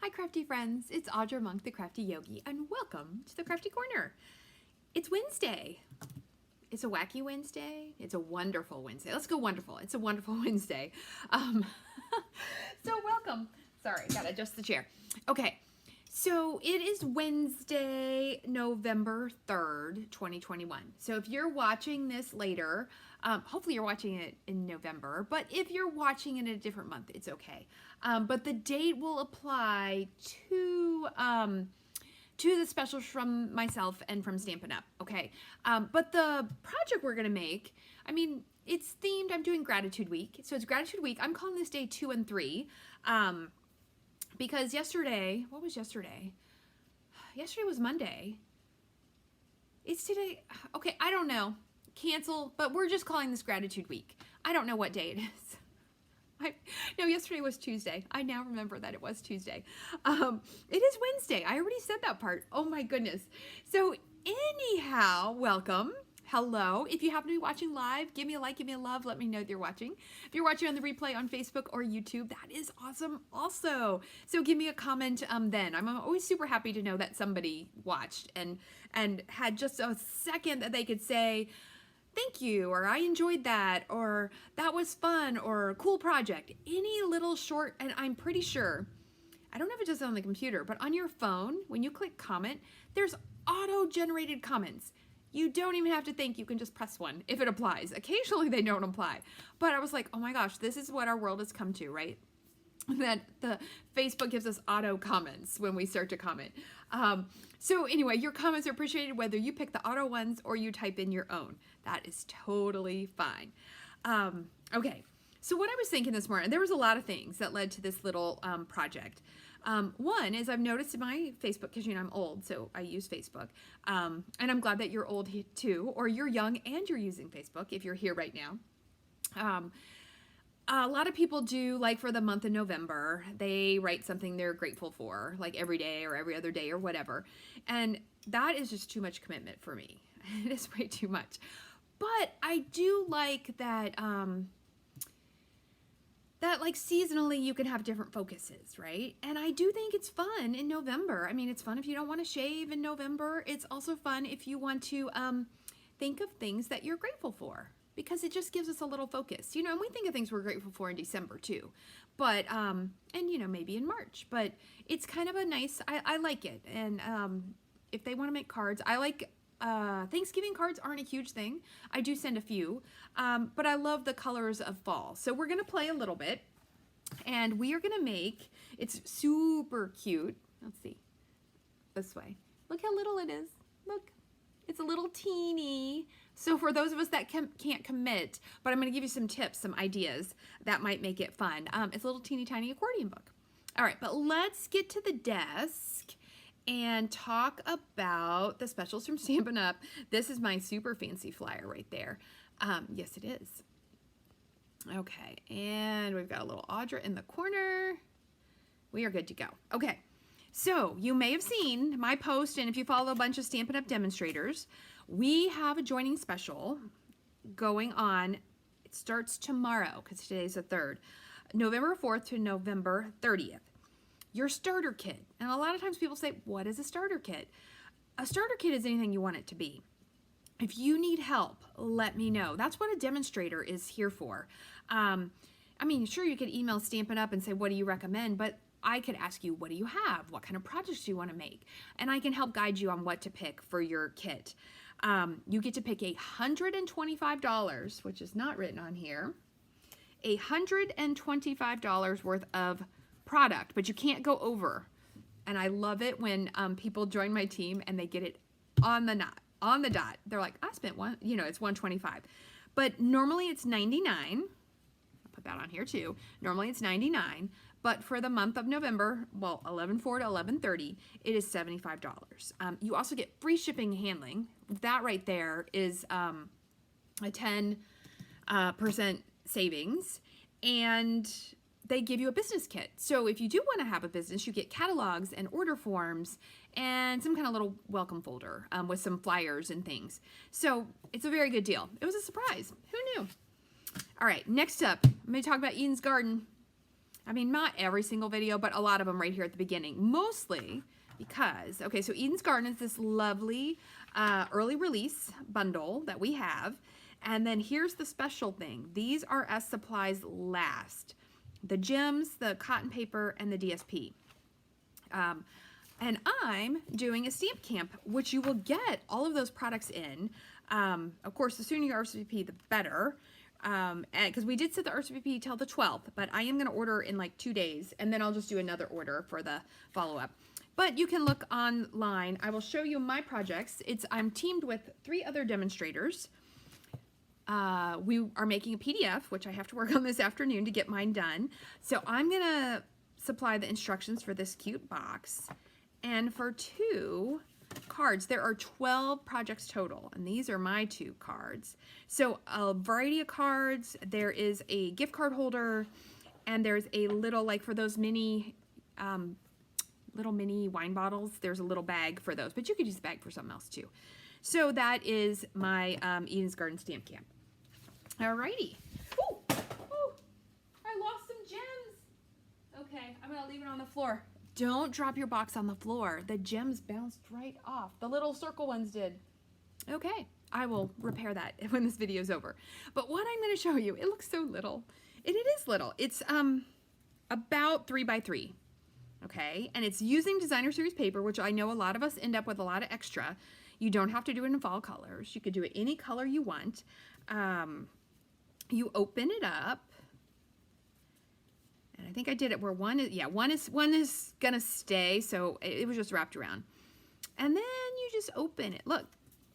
Hi crafty friends, it's Audra Monk, the Crafty Yogi, and welcome to the Crafty Corner. It's Wednesday. It's a wacky Wednesday. It's a wonderful Wednesday. Let's go wonderful. It's a wonderful Wednesday. So welcome. Sorry, gotta adjust the chair. Okay, so it is Wednesday, November 3rd, 2021. So if you're watching this later, hopefully you're watching it in November, but if you're watching it in a different month, it's okay. But the date will apply to the specials from myself and from Stampin' Up, okay? But the project we're gonna make, I mean, it's themed, I'm doing Gratitude Week. So it's Gratitude Week. I'm calling this day 2 and 3. Because yesterday, what was yesterday? Yesterday was Monday. It's today. Okay, I don't know. Cancel, but we're just calling this Gratitude Week. I don't know what day it is. No, yesterday was Tuesday. I now remember that it was Tuesday. It is Wednesday. I already said that part. Oh my goodness. So anyhow, welcome. Hello. If you happen to be watching live, give me a like, give me a love, let me know that you're watching. If you're watching on the replay on Facebook or YouTube, that is awesome also. So give me a comment then. I'm always super happy to know that somebody watched and had just a second that they could say, thank you, or I enjoyed that, or that was fun, or cool project. Any little short, and I'm pretty sure, I don't know if it does it on the computer, but on your phone, when you click comment, there's auto-generated comments. You don't even have to think, you can just press one if it applies. Occasionally they don't apply. But I was like, oh my gosh, this is what our world has come to, right? That the Facebook gives us auto comments when we start to comment. So anyway, your comments are appreciated whether you pick the auto ones or you type in your own. That is totally fine. Okay, so what I was thinking this morning, there was a lot of things that led to this little project. One is I've noticed in my Facebook, because you know I'm old, so I use Facebook, and I'm glad that you're old too, or you're young and you're using Facebook if you're here right now. A lot of people do, like for the month of November, they write something they're grateful for, like every day or every other day or whatever. And that is just too much commitment for me. It is way too much. But I do like that, like seasonally you can have different focuses, right? And I do think it's fun in November. I mean, it's fun if you don't want to shave in November. It's also fun if you want to think of things that you're grateful for, because it just gives us a little focus, you know, and we think of things we're grateful for in December too, but, and you know, maybe in March, but it's kind of a nice, I like it. And if they want to make cards, I like, Thanksgiving cards aren't a huge thing. I do send a few, but I love the colors of fall. So we're going to play a little bit, and we are going to make, it's super cute. Let's see, this way. Look how little it is. Look, it's a little teeny. So for those of us that can't commit, but I'm going to give you some tips, some ideas that might make it fun. It's a little teeny tiny accordion book. All right, but let's get to the desk and talk about the specials from Stampin' Up. This is my super fancy flyer right there. Yes, it is. Okay, and we've got a little Audra in the corner. We are good to go. Okay, so you may have seen my post, and if you follow a bunch of Stampin' Up demonstrators, we have a joining special going on. It starts tomorrow, because today's the 3rd, November 4th to November 30th. Your starter kit. And a lot of times people say, what is a starter kit? A starter kit is anything you want it to be. If you need help, let me know. That's what a demonstrator is here for. I mean, sure, you could email Stampin' Up and say, what do you recommend? But I could ask you, what do you have? What kind of projects do you want to make? And I can help guide you on what to pick for your kit. You get to pick $125, which is not written on here, $125 worth of product, but you can't go over. And I love it when people join my team and they get it on the dot. They're like, I spent one, you know, it's $125. But normally it's $99. I'll put that on here too. Normally it's $99. But for the month of November, well, 11/4 to 11/30, it is $75. You also get free shipping and handling. That right there is a 10% savings, and they give you a business kit. So if you do want to have a business, you get catalogs and order forms and some kind of little welcome folder with some flyers and things. So it's a very good deal. It was a surprise. Who knew? All right, next up, I'm going to talk about Eden's Garden. I mean, not every single video, but a lot of them right here at the beginning. Mostly because, okay, so Eden's Garden is this lovely early release bundle that we have. And then here's the special thing. These are as supplies last. The gems, the cotton paper, and the DSP. And I'm doing a stamp camp, which you will get all of those products in. Of course, the sooner you RSVP, the better. Because we did set the RSVP till the 12th, but I am going to order in like 2 days, and then I'll just do another order for the follow-up. But you can look online. I will show you my projects. I'm teamed with 3 other demonstrators. We are making a PDF, which I have to work on this afternoon to get mine done. So I'm going to supply the instructions for this cute box. And for 2 cards, there are 12 projects total, and these are my 2 cards. So a variety of cards. There is a gift card holder, and there's a little, like for those mini, little mini wine bottles, there's a little bag for those, but you could use the bag for something else too. So that is my Eden's Garden Stamp Camp. Alrighty. Ooh, ooh, I lost some gems. Okay, I'm gonna leave it on the floor. Don't drop your box on the floor. The gems bounced right off. The little circle ones did. Okay, I will repair that when this video is over. But what I'm going to show you, it looks so little. And it is little. It's about 3 by 3. Okay, and it's using designer series paper, which I know a lot of us end up with a lot of extra. You don't have to do it in fall colors. You could do it any color you want. You open it up. And I think I did it where one is gonna stay, so it was just wrapped around. And then you just open it. Look,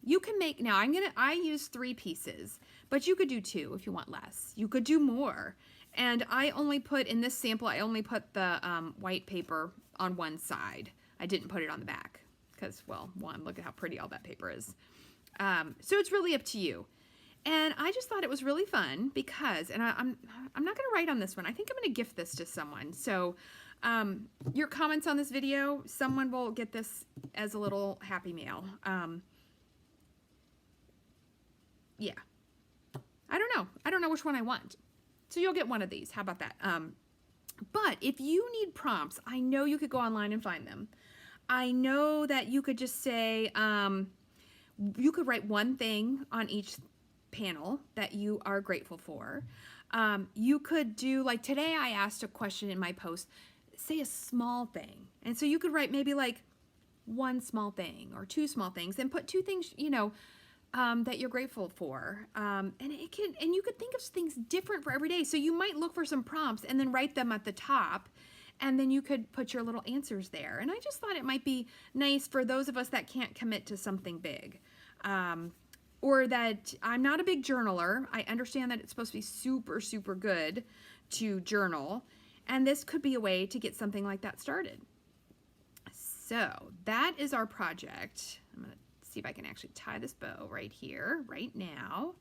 you can make, now I use 3 pieces, but you could do 2 if you want less. You could do more. And I only put, in this sample, I only put the white paper on one side. I didn't put it on the back because, well, one, look at how pretty all that paper is. So it's really up to you. And I just thought it was really fun because, and I'm not going to write on this one. I think I'm going to gift this to someone. So your comments on this video, someone will get this as a little happy mail. Yeah. I don't know which one I want. So you'll get one of these. How about that? But if you need prompts, I know you could go online and find them. I know that you could just say, you could write one thing on each panel that you are grateful for. You could do, like today I asked a question in my post, say a small thing. And so you could write maybe like 1 small thing or 2 small things, and put 2 things, you know, that you're grateful for. And you could think of things different for every day. So you might look for some prompts and then write them at the top, and then you could put your little answers there. And I just thought it might be nice for those of us that can't commit to something big. Or that I'm not a big journaler. I understand that it's supposed to be super, super good to journal. And this could be a way to get something like that started. So that is our project. I'm going to see if I can actually tie this bow right here, right now.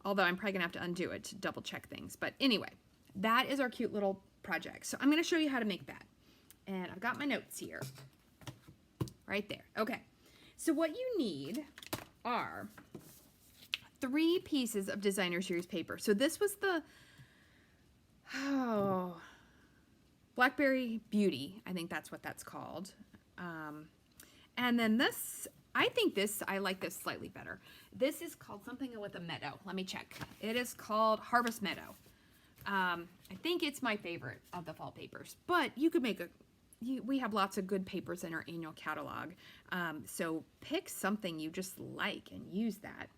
Although I'm probably going to have to undo it to double check things. But anyway, that is our cute little project. So I'm going to show you how to make that. And I've got my notes here. Right there. Okay. So what you need are 3 pieces of designer series paper. So this was the Blackberry Beauty. I think that's what that's called. And then this, I like this slightly better. This is called something with a meadow. Let me check. It is called Harvest Meadow. I think it's my favorite of the fall papers, but you could make we have lots of good papers in our annual catalog. So pick something you just like and use that.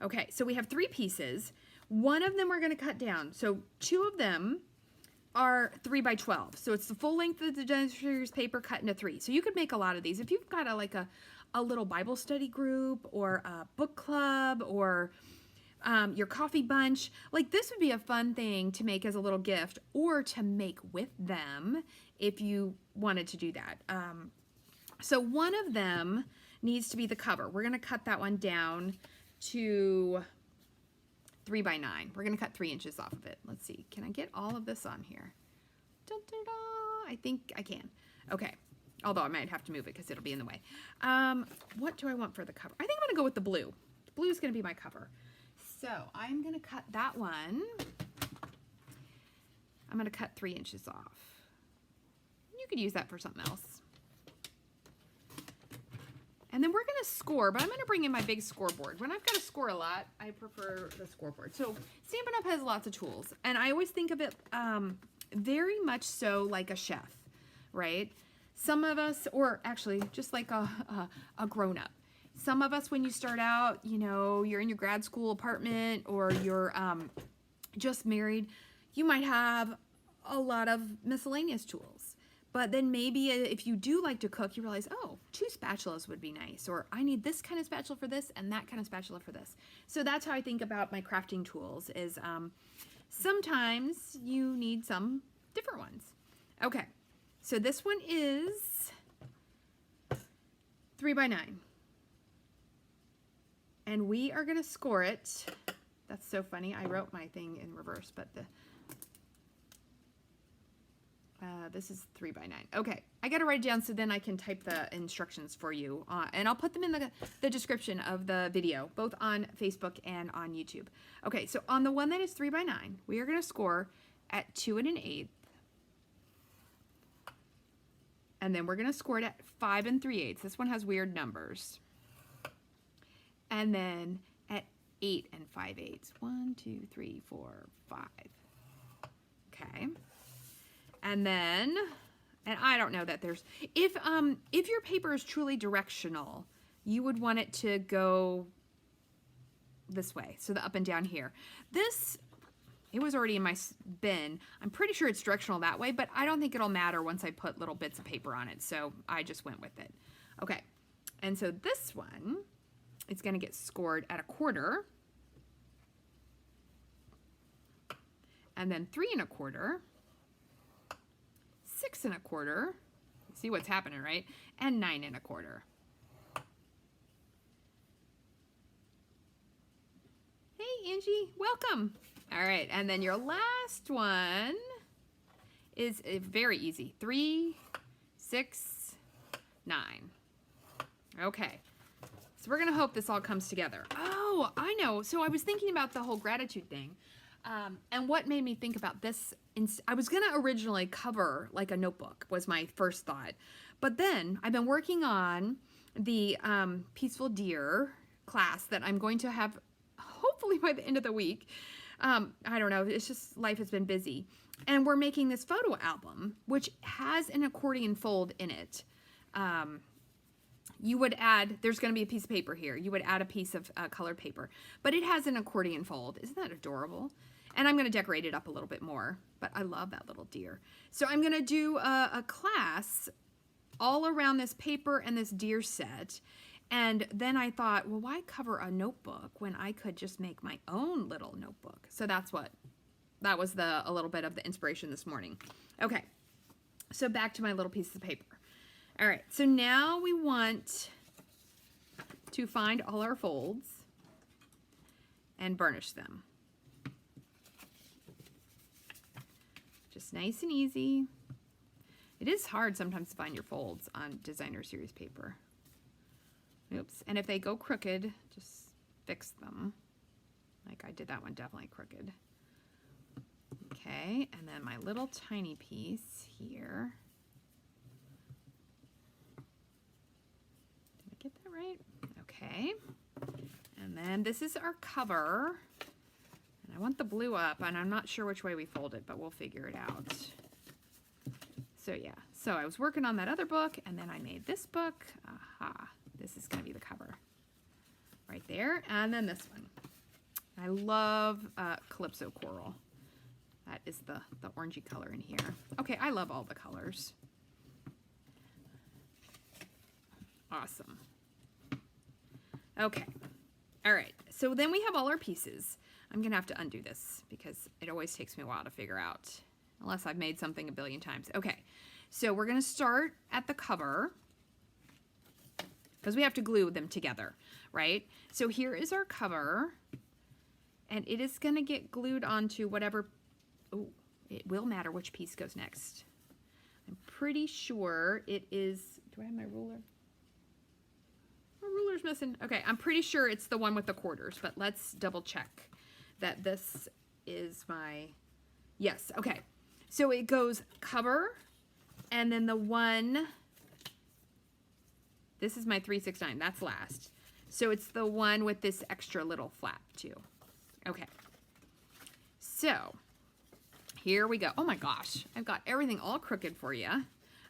Okay, so we have 3 pieces. One of them we're going to cut down. So 2 of them are 3 by 12. So it's the full length of the designer series paper cut into 3. So you could make a lot of these. If you've got a little Bible study group or a book club or your coffee bunch, like this would be a fun thing to make as a little gift or to make with them if you wanted to do that. So one of them needs to be the cover. We're going to cut that one down to 3 by 9. We're going to cut 3 inches off of it. Let's see. Can I get all of this on here? Dun, dun, dun. I think I can. Okay. Although I might have to move it because it'll be in the way. What do I want for the cover? I think I'm going to go with the blue. The blue is going to be my cover. So I'm going to cut that one. I'm going to cut 3 inches off. You could use that for something else. And then we're going to score, but I'm going to bring in my big scoreboard. When I've got to score a lot, I prefer the scoreboard. So Stampin' Up! Has lots of tools, and I always think of it very much so like a chef, right? Some of us, or actually just like a grown-up. Some of us, when you start out, you know, you're in your grad school apartment or you're just married, you might have a lot of miscellaneous tools. But then maybe if you do like to cook, you realize, oh, 2 spatulas would be nice. Or I need this kind of spatula for this and that kind of spatula for this. So that's how I think about my crafting tools is sometimes you need some different ones. Okay, so this one is 3 by 9. And we are going to score it. That's so funny. I wrote my thing in reverse, but this is 3 by 9. Okay, I got to write it down so then I can type the instructions for you. And I'll put them in the description of the video, both on Facebook and on YouTube. Okay, so on the one that is 3 by 9, we are going to score at 2 1/8. And then we're going to score it at 5 3/8. This one has weird numbers. And then at 8 5/8. 1, 2, 3, 4, 5. Okay. And then, and I don't know that there's, if your paper is truly directional, you would want it to go this way, so the up and down here. This, it was already in my bin. I'm pretty sure it's directional that way, but I don't think it'll matter once I put little bits of paper on it, so I just went with it. Okay, and so this one, it's going to get scored at 1/4, and then 3 1/4, 6 1/4, see what's happening, right? And 9 1/4. Hey, Angie, welcome. All right, and then your last one is very easy. 3, 6, 9. Okay, so we're gonna hope this all comes together. Oh, I know. So I was thinking about the whole gratitude thing. And what made me think about this, I was going to originally cover like a notebook was my first thought. But then I've been working on the Peaceful Deer class that I'm going to have hopefully by the end of the week. I don't know. It's just life has been busy. And we're making this photo album, which has an accordion fold in it. You would add, there's going to be a piece of paper here. You would add a piece of colored paper. But it has an accordion fold. Isn't that adorable? And I'm going to decorate it up a little bit more. But I love that little deer. So I'm going to do a class all around this paper and this deer set. And then I thought, well, why cover a notebook when I could just make my own little notebook? So that was a little bit of the inspiration this morning. Okay, so back to my little piece of paper. All right, so now we want to find all our folds and burnish them. Just nice and easy. It is hard sometimes to find your folds on designer series paper. Oops, and if they go crooked, just fix them. Like I did that one definitely crooked. Okay, and then my little tiny piece here. Did I get that right? Okay, and then this is our cover. And I want the blue up, and I'm not sure which way we fold it, but we'll figure it out. So yeah, so I was working on that other book, and then I made this book. Aha, this is gonna be the cover. Right there, and then this one. I love Calypso Coral. That is the orangey color in here. Okay, I love all the colors. Awesome. Okay, all right, so then we have all our pieces. I'm gonna have to undo this because it always takes me a while to figure out, unless I've made something a billion times. Okay, so we're gonna start at the cover because we have to glue them together, right? So here is our cover, and it is gonna get glued onto whatever, oh, it will matter which piece goes next. I'm pretty sure it is, do I have my ruler? My ruler's missing. Okay, I'm pretty sure it's the one with the quarters, but let's double check that this is my, yes, okay. So it goes cover, and then the one, this is my 369, that's last. So it's the one with this extra little flap too. Okay. So here we go. Oh my gosh, I've got everything all crooked for you.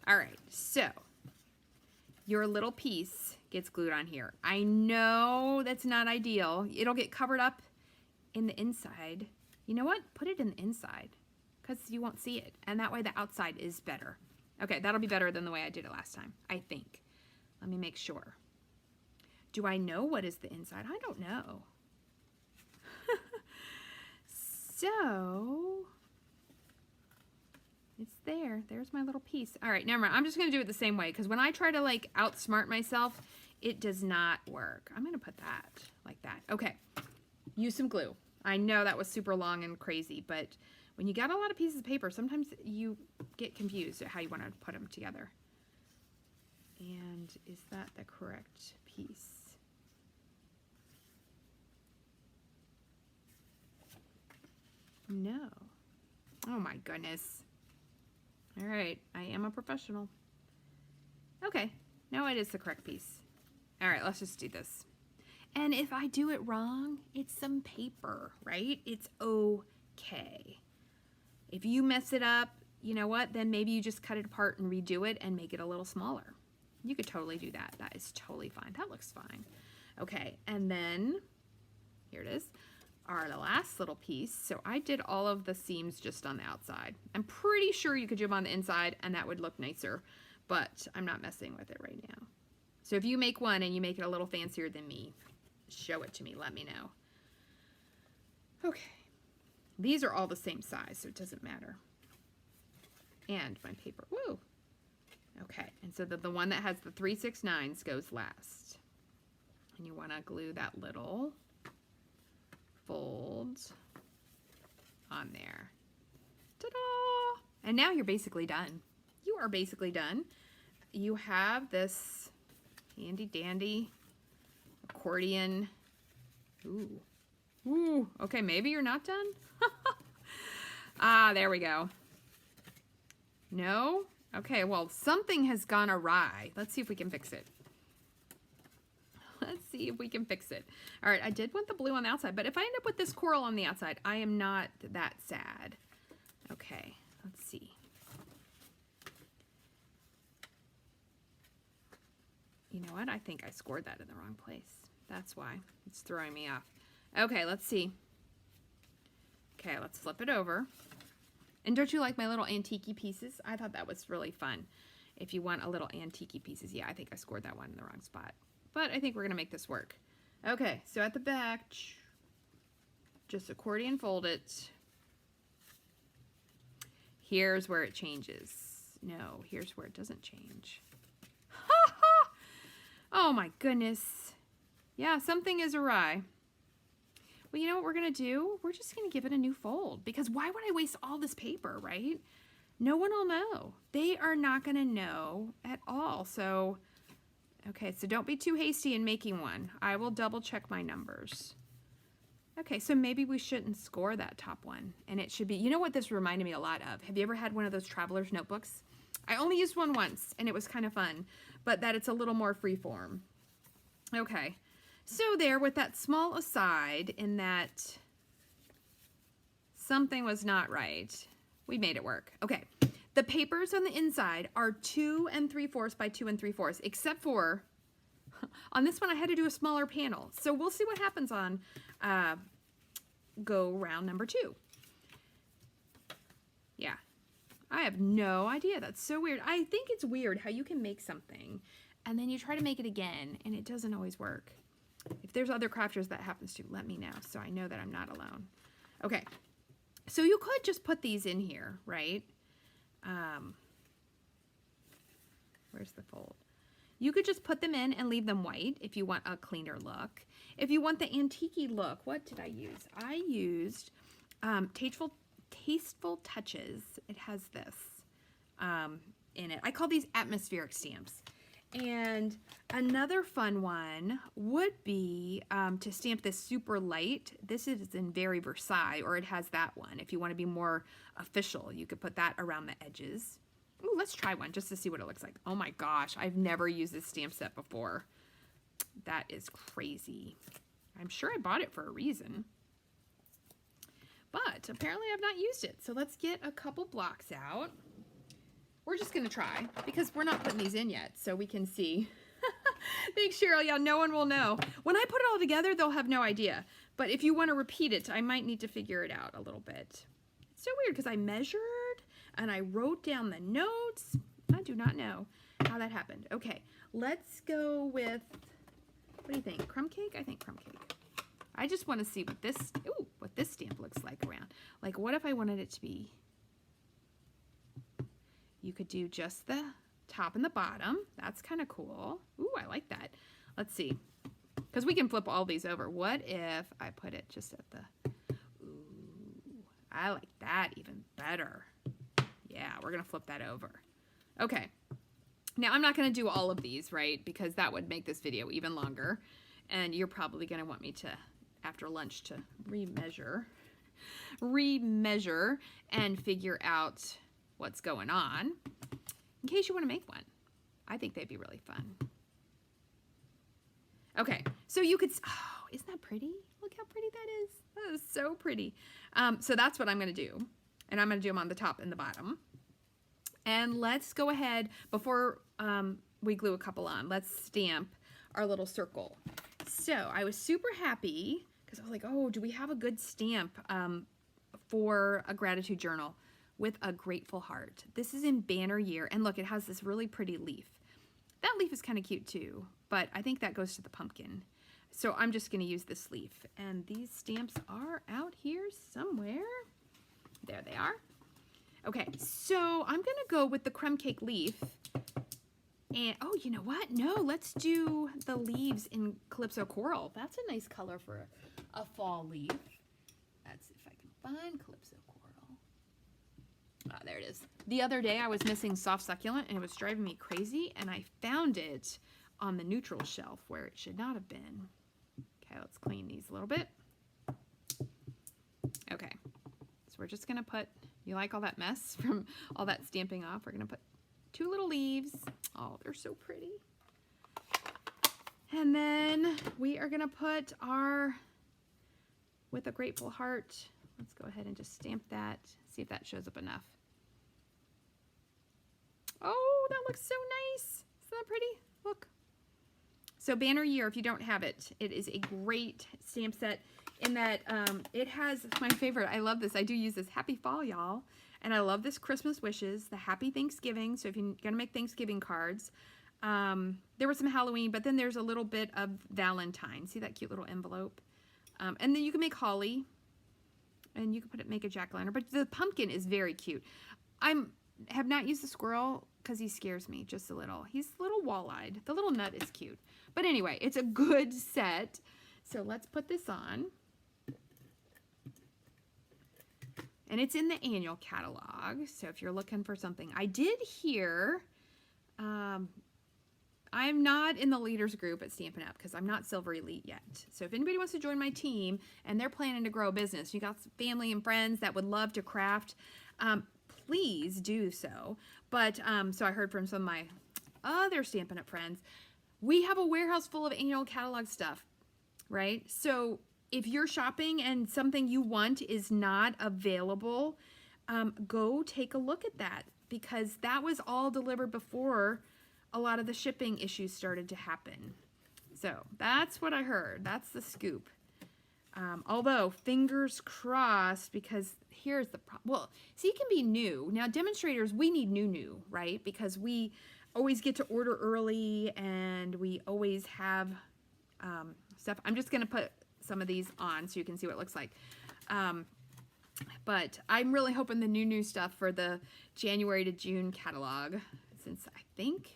All right, so your little piece gets glued on here. I know that's not ideal. It'll get covered up in the inside. You know what? Put it in the inside because you won't see it. And that way the outside is better. Okay, that'll be better than the way I did it last time, I think. Let me make sure. Do I know what is the inside? I don't know. So, it's there. There's my little piece. All right, never mind. I'm just going to do it the same way because when I try to like outsmart myself, it does not work. I'm going to put that like that. Okay, use some glue. I know that was super long and crazy, but when you got a lot of pieces of paper, sometimes you get confused at how you want to put them together. And is that the correct piece? No. Oh my goodness. All right, I am a professional. Okay, now it is the correct piece. All right, let's just do this. And if I do it wrong, it's some paper, right? It's okay. If you mess it up, you know what? Then maybe you just cut it apart and redo it and make it a little smaller. You could totally do that. That is totally fine. That looks fine. Okay, and then here it is, the last little piece. So I did all of the seams just on the outside. I'm pretty sure you could do them on the inside and that would look nicer, but I'm not messing with it right now. So if you make one and you make it a little fancier than me, show it to me, let me know. Okay, these are all the same size, so it doesn't matter. And my paper, woo. Okay, and so the one that has the 369s goes last. And you wanna glue that little fold on there. Ta-da! And now you're basically done. You are basically done. You have this handy dandy accordion. Ooh. Ooh. Okay, maybe you're not done. Ah, there we go. No? Okay, well, something has gone awry. Let's see if we can fix it. Let's see if we can fix it. All right, I did want the blue on the outside, but if I end up with this coral on the outside, I am not that sad. Okay, let's see. You know what? I think I scored that in the wrong place. That's why it's throwing me off. Okay, let's see. Okay, let's flip it over. And don't you like my little antique pieces? I thought that was really fun. If you want a little antique pieces, yeah, I think I scored that one in the wrong spot. But I think we're gonna make this work. Okay, so at the back, just accordion fold it. Here's where it changes. No, here's where it doesn't change. Ha ha! Oh my goodness. Yeah, something is awry. Well, you know what we're gonna do? We're just gonna give it a new fold because why would I waste all this paper, right? No one will know. They are not gonna know at all. So, okay, so don't be too hasty in making one. I will double check my numbers. Okay, so maybe we shouldn't score that top one. And it should be, you know what this reminded me a lot of? Have you ever had one of those traveler's notebooks? I only used one once and it was kind of fun, but that it's a little more freeform. Okay. So there, with that small aside in that something was not right, we made it work. Okay, the papers on the inside are 2 3/4 by 2 3/4, except for on this one I had to do a smaller panel. So we'll see what happens on go round number 2. Yeah, I have no idea. That's so weird. I think it's weird how you can make something and then you try to make it again and it doesn't always work. If there's other crafters that happens to, let me know so I know that I'm not alone. Okay, so you could just put these in here, right? Where's the fold? You could just put them in and leave them white if you want a cleaner look. If you want the antique look, what did I use? I used Tasteful Touches. It has this in it. I call these atmospheric stamps. And another fun one would be to stamp this super light. This is in Very Versailles, or it has that one. If you want to be more official, you could put that around the edges. Ooh, let's try one just to see what it looks like. Oh my gosh, I've never used this stamp set before. That is crazy. I'm sure I bought it for a reason. But apparently I've not used it. So let's get a couple blocks out. We're just going to try because we're not putting these in yet, so we can see. Thanks, Cheryl. Yeah, no one will know. When I put it all together, they'll have no idea. But if you want to repeat it, I might need to figure it out a little bit. It's so weird because I measured and I wrote down the notes. I do not know how that happened. Okay, let's go with, what do you think? Crumb cake? I think crumb cake. I just want to see what this stamp looks like around. Like, what if I wanted it to be, you could do just the top and the bottom. That's kind of cool. Ooh, I like that. Let's see. Because we can flip all these over. What if I put it just at the, ooh, I like that even better. Yeah, we're going to flip that over. Okay. Now, I'm not going to do all of these, right? Because that would make this video even longer. And you're probably going to want me to, after lunch, to remeasure and figure out what's going on in case you want to make one. I think they'd be really fun. Okay, so you could, oh, isn't that pretty? Look how pretty that is. That is so pretty. So that's what I'm going to do. And I'm going to do them on the top and the bottom. And let's go ahead, before we glue a couple on, let's stamp our little circle. So I was super happy because I was like, oh, do we have a good stamp for a gratitude journal with a grateful heart? This is in Banner Year, and look, it has this really pretty leaf. That leaf is kind of cute too, but I think that goes to the pumpkin. So I'm just going to use this leaf, and these stamps are out here somewhere. There they are. Okay, so I'm going to go with the crumb cake leaf. And, oh, you know what? No, let's do the leaves in Calypso Coral. That's a nice color for a fall leaf. Let's see if I can find Calypso Coral. Ah, there it is. The other day I was missing soft succulent and it was driving me crazy, and I found it on the neutral shelf where it should not have been. Okay, let's clean these a little bit. Okay, so we're just going to put, you like all that mess from all that stamping off? We're going to put 2 little leaves. Oh, they're so pretty. And then we are going to put our, with a grateful heart, let's go ahead and just stamp that, see if that shows up enough. Oh, that looks so nice. Isn't that pretty? Look. So Banner Year, if you don't have it, it is a great stamp set in that it has my favorite. I love this. I do use this. Happy Fall, y'all. And I love this Christmas wishes, the Happy Thanksgiving. So if you're going to make Thanksgiving cards, there was some Halloween, but then there's a little bit of Valentine. See that cute little envelope? And then you can make holly, and you can make a jack-o'-lantern. But the pumpkin is very cute. Have not used the squirrel because he scares me just a little. He's a little wall-eyed. The little nut is cute. But anyway, it's a good set. So let's put this on. And it's in the annual catalog. So if you're looking for something, I did hear, I'm not in the leaders group at Stampin' Up because I'm not Silver Elite yet. So if anybody wants to join my team and they're planning to grow a business, you got family and friends that would love to craft, please do so. But so I heard from some of my other Stampin' Up friends, we have a warehouse full of annual catalog stuff, right? So if you're shopping and something you want is not available, go take a look at that, because that was all delivered before a lot of the shipping issues started to happen. So that's what I heard. That's the scoop. Although, fingers crossed, because here's the problem. Well, see, it can be new. Now, demonstrators, we need new, right? Because we always get to order early, and we always have stuff. I'm just going to put some of these on so you can see what it looks like. But I'm really hoping the new stuff for the January to June catalog, since I think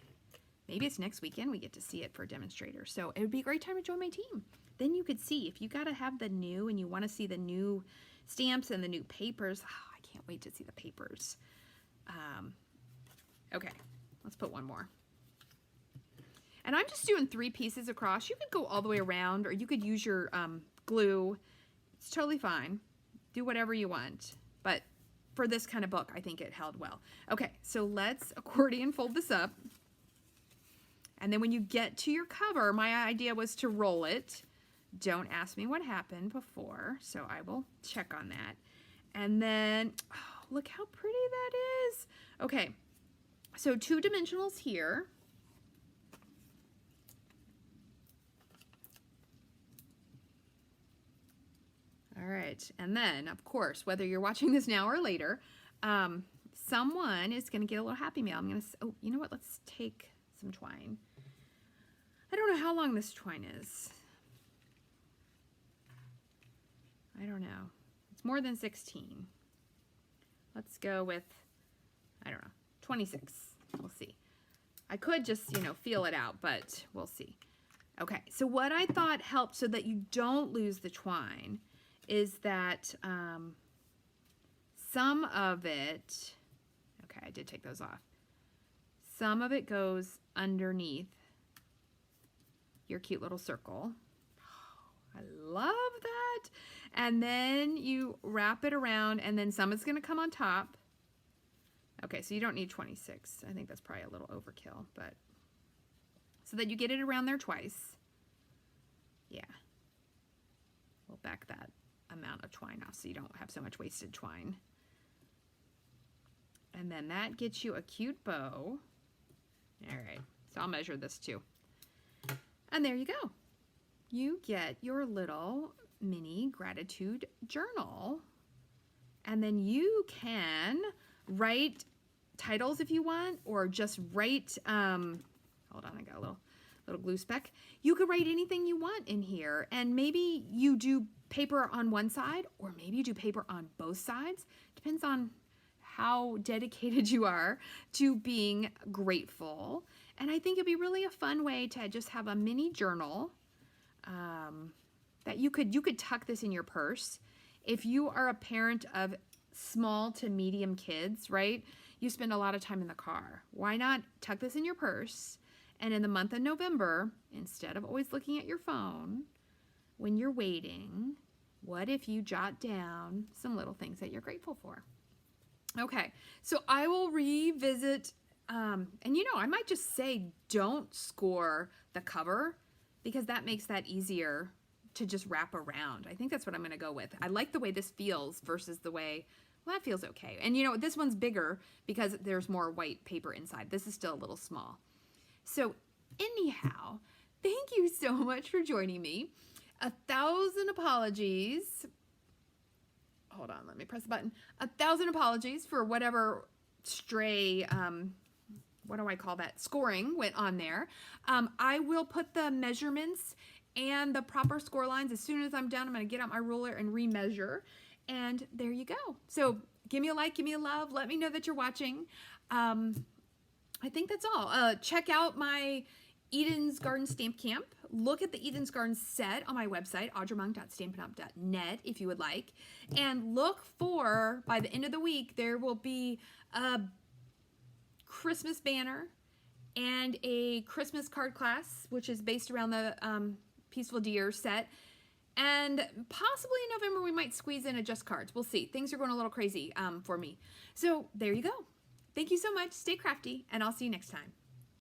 maybe it's next weekend we get to see it for demonstrators. So it would be a great time to join my team. Then you could see, if you got to have the new and you want to see the new stamps and the new papers. Oh, I can't wait to see the papers. Okay, let's put one more. And I'm just doing 3 pieces across. You could go all the way around, or you could use your glue. It's totally fine. Do whatever you want. But for this kind of book, I think it held well. Okay, so let's accordion fold this up. And then when you get to your cover, my idea was to roll it. Don't ask me what happened before, so I will check on that. And then, oh, look how pretty that is. Okay, so 2 dimensionals here. All right, and then, of course, whether you're watching this now or later, someone is going to get a little Happy Mail. I'm going to, oh, you know what? Let's take some twine. I don't know how long this twine is. I don't know. It's more than 16. Let's go with, I don't know, 26. We'll see. I could just, you know, feel it out, but we'll see. Okay, so what I thought helped so that you don't lose the twine is that some of it, okay, I did take those off. Some of it goes underneath your cute little circle. Oh, I love that. And then you wrap it around, and then some is going to come on top. Okay, so you don't need 26. I think that's probably a little overkill, but so that you get it around there twice. Yeah. We'll back that amount of twine off so you don't have so much wasted twine. And then that gets you a cute bow. All right, so I'll measure this too. And there you go. You get your little mini gratitude journal. And then you can write titles if you want, or just write, hold on, I got a little glue speck. You could write anything you want in here, and maybe you do paper on one side, or maybe you do paper on both sides. Depends on how dedicated you are to being grateful. And I think it'd be really a fun way to just have a mini journal that you could tuck this in your purse. If you are a parent of small to medium kids, right? You spend a lot of time in the car. Why not tuck this in your purse? And in the month of November, instead of always looking at your phone when you're waiting, what if you jot down some little things that you're grateful for? Okay, so I will revisit, and you know, I might just say don't score the cover, because that makes that easier to just wrap around. I think that's what I'm going to go with. I like the way this feels versus the way, well, that feels okay. And you know, this one's bigger because there's more white paper inside. This is still a little small. So anyhow, thank you so much for joining me. 1,000 apologies. Hold on, let me press the button. 1,000 apologies for whatever stray, what do I call that, scoring went on there. I will put the measurements and the proper score lines as soon as I'm done. I'm going to get out my ruler and remeasure. And there you go. So give me a like, give me a love. Let me know that you're watching. I think that's all. Check out my Eden's Garden Stamp Camp. Look at the Eden's Garden set on my website, audramung.stampinup.net, if you would like. And look for, by the end of the week, there will be a Christmas banner and a Christmas card class, which is based around the Peaceful Deer set. And possibly in November, we might squeeze in a Just Cards. We'll see. Things are going a little crazy for me. So there you go. Thank you so much. Stay crafty, and I'll see you next time.